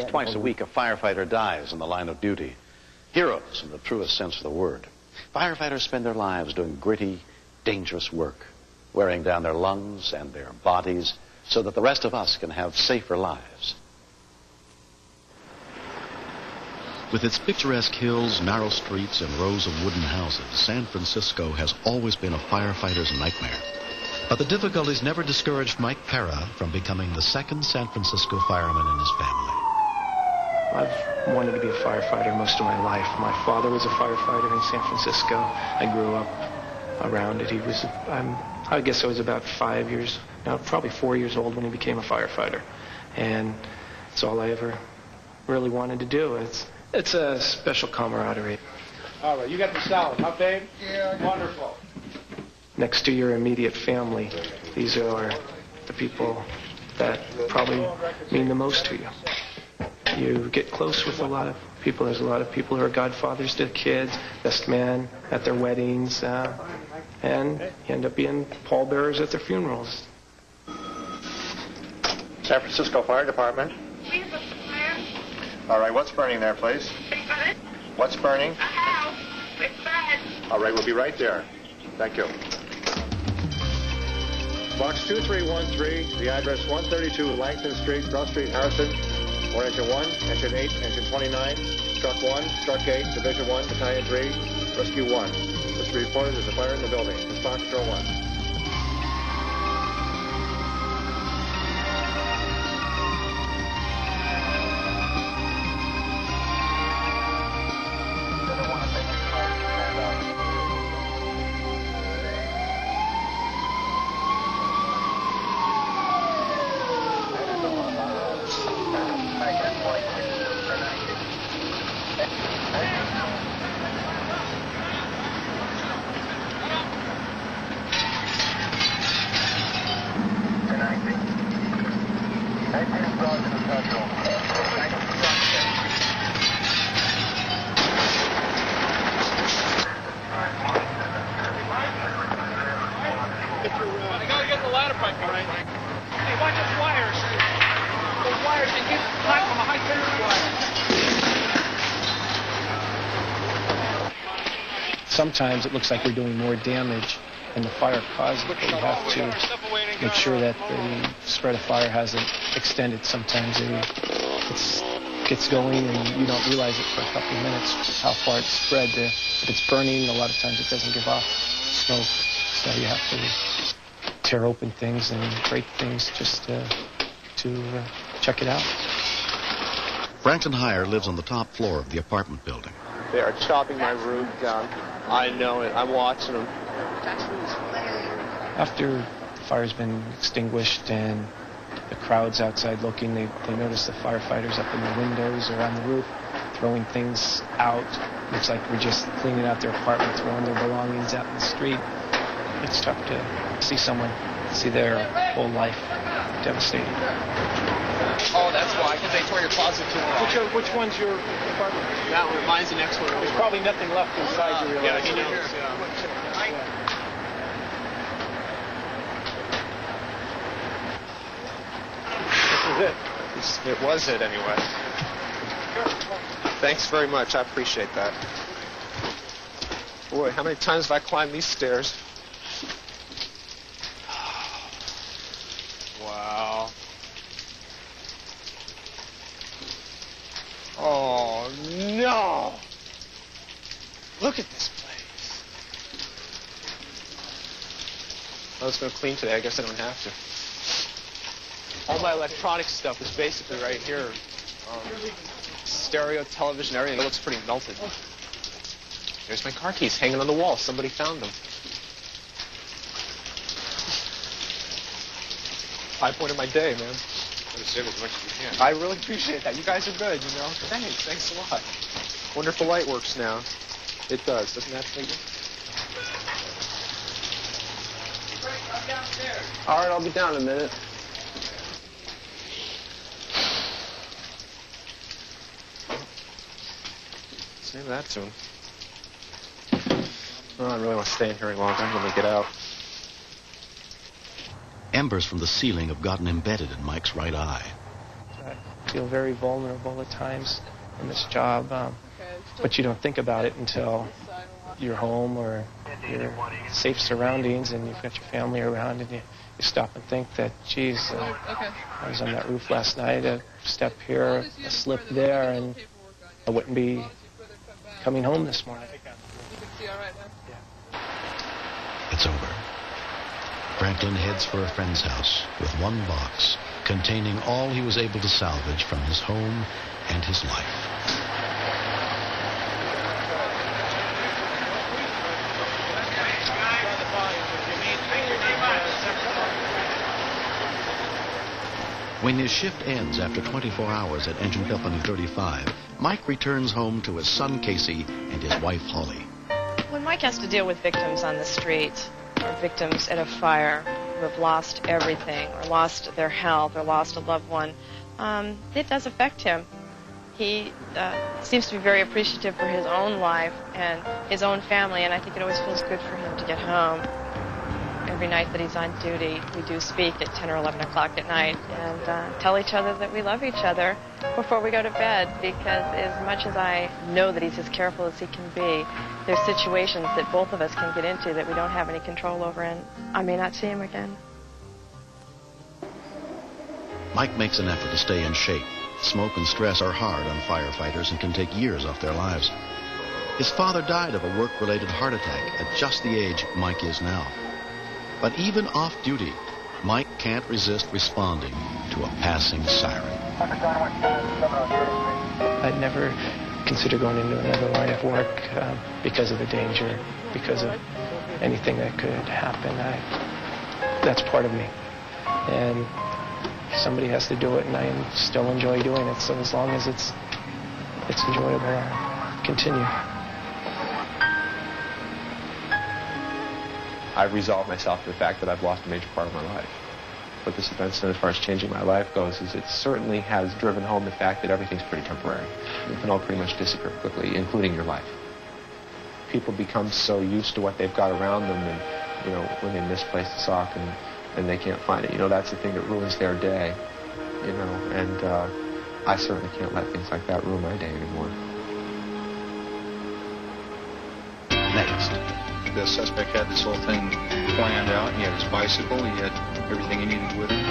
Twice a week, a firefighter dies in the line of duty. Heroes in the truest sense of the word. Firefighters spend their lives doing gritty, dangerous work, wearing down their lungs and their bodies so that the rest of us can have safer lives. With its picturesque hills, narrow streets, and rows of wooden houses, San Francisco has always been a firefighter's nightmare. But the difficulties never discouraged Mike Pera from becoming the second San Francisco fireman in his family. I've wanted to be a firefighter most of my life. My father was a firefighter in San Francisco. I grew up around it. I guess I was about 5 years, no, probably 4 years old when he became a firefighter. And it's all I ever really wanted to do. It's a special camaraderie. All right, you got the salad, huh, babe? Yeah. Wonderful. Next to your immediate family, these are the people that probably mean the most to you. You get close with a lot of people. There's a lot of people who are godfathers to kids, best man at their weddings, and you end up being pallbearers at their funerals. San Francisco Fire Department. All right, what's burning there, please? What's burning? A house. It's bad. All right, we'll be right there. Thank you. Box 2313, the address 132 Langton Street, Broad Street, Harrison. Or Engine 1, Engine 8, Engine 29, Struck 1, Struck 8, Division 1, Battalion 3, Rescue 1. This reported as a fire in the building. Response Drill 1. Sometimes it looks like we're doing more damage than the fire caused, but we have to make sure that the spread of fire hasn't extended. Sometimes it gets going and you don't realize it for a couple of minutes how far it's spread. If it's burning, a lot of times it doesn't give off smoke, so you have to tear open things and break things just to check it out. Franklin Heyer lives on the top floor of the apartment building. They are chopping my roof down. I know it. I'm watching them. After the fire's been extinguished and the crowd's outside looking, they notice the firefighters up in the windows or on the roof throwing things out. Looks like we're just cleaning out their apartment, throwing their belongings out in the street. It's tough to see someone, see their whole life devastated. Oh, that's why, because they tore your closet too long. Which one's your apartment? That one, mine's the next one. There's probably nothing left inside, you realize. Yeah, he knows. This is it. It was it, anyway. Thanks very much. I appreciate that. Boy, how many times have I climbed these stairs? Wow. Oh, no! Look at this place. I was going to clean today. I guess I don't have to. All my electronic stuff is basically right here. Stereo, television, everything. It looks pretty melted. There's my car keys hanging on the wall. Somebody found them. High point of my day, man. Save as much as you can. I really appreciate that. You guys are good, you know. Thanks a lot. Wonderful light works now. It does, doesn't that figure? All right, I'll be down in a minute. Save that soon. Oh, I really want to stay in here any longer. I'm going to get out. Embers from the ceiling have gotten embedded in Mike's right eye. feel very vulnerable at times in this job, but you don't think about it until you're home or you're safe surroundings and you've got your family around, and you stop and think that, geez, I was on that roof last night, a step here, a slip there, and I wouldn't be coming home this morning. It's over. Franklin heads for a friend's house with one box containing all he was able to salvage from his home and his life. When his shift ends after 24 hours at Engine Company 35, Mike returns home to his son Casey and his wife Holly. When Mike has to deal with victims on the street or victims at a fire who have lost everything or lost their health or lost a loved one, it does affect him. He seems to be very appreciative for his own life and his own family, and I think it always feels good for him to get home. Every night that he's on duty, we do speak at 10 or 11 o'clock at night and tell each other that we love each other before we go to bed, because as much as I know that he's as careful as he can be, there's situations that both of us can get into that we don't have any control over, and I may not see him again. Mike makes an effort to stay in shape. Smoke and stress are hard on firefighters and can take years off their lives. His father died of a work-related heart attack at just the age Mike is now. But even off-duty, Mike can't resist responding to a passing siren. I'd never consider going into another line of work because of the danger, because of anything that could happen. That's part of me. And somebody has to do it, and I still enjoy doing it. So as long as it's enjoyable, I'll continue. I've resolved myself to the fact that I've lost a major part of my life. What this event's done as far as changing my life goes is it certainly has driven home the fact that everything's pretty temporary. It can all pretty much disappear quickly, including your life. People become so used to what they've got around them, and, you know, when they misplace the sock and they can't find it, you know, that's the thing that ruins their day, you know, and I certainly can't let things like that ruin my day anymore. Next. The suspect had this whole thing planned out. He had his bicycle. He had everything he needed with him.